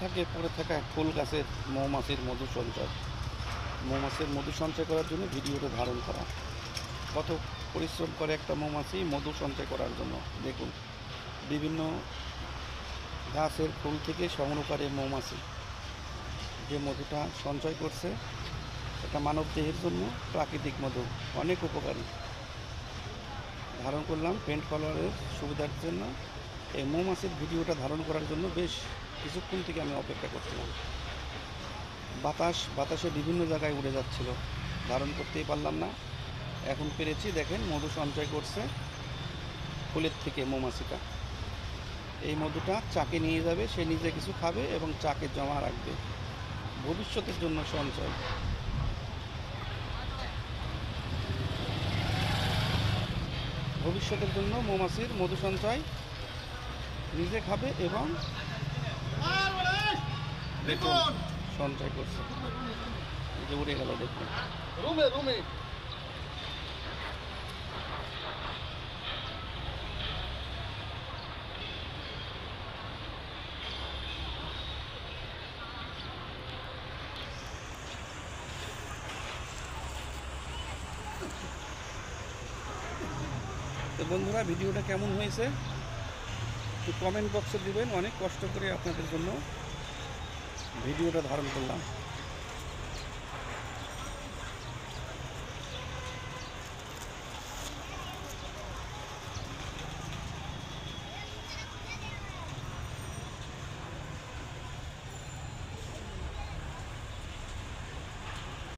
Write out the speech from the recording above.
থাকে পড়ে থাকা ফুল গাছের মৌমাছির মধু সঞ্চয়। মৌমাছির মধু সঞ্চয় করার জন্য ভিডিওটা ধারণ করা। কত পরিশ্রম করে একটা মৌমাছি মধু সঞ্চয় করার জন্য। দেখুন, বিভিন্ন গাছের ফুল থেকে সংগ্রহ করে মৌমাছি যে মধুটা সঞ্চয় করছে, এটা মানব দেহের জন্য প্রাকৃতিক মধু, অনেক উপকারী। ধারণ করলাম পেন্ট ফলোয়ারের সুবিধার জন্য। এই মৌমাছির ভিডিওটা ধারণ করার জন্য বেশ কিছুক্ষণ থেকে আমি অপেক্ষা করছিলাম। বাতাসে বিভিন্ন জায়গায় উড়ে যাচ্ছিল, ধারণ করতেই পারলাম না। এখন পেরেছি। দেখেন, মধু সঞ্চয় করছে ফুলের থেকে মৌমাছিটা। এই মধুটা চাকে নিয়ে যাবে, সে নিজে কিছু খাবে এবং চাকে জমা রাখবে ভবিষ্যতের জন্য সঞ্চয়। ভবিষ্যতের জন্য মৌমাছির মধু সঞ্চয়, নিজে খাবে এবং দেখুন সঞ্চয় করছে। যে উড়ে গেল, দেখুন। তো বন্ধুরা, ভিডিওটা কেমন হয়েছে একটু কমেন্ট বক্সে দিবেন। অনেক কষ্ট করে আপনাদের জন্য ভিডিওটা ধারণ করলাম।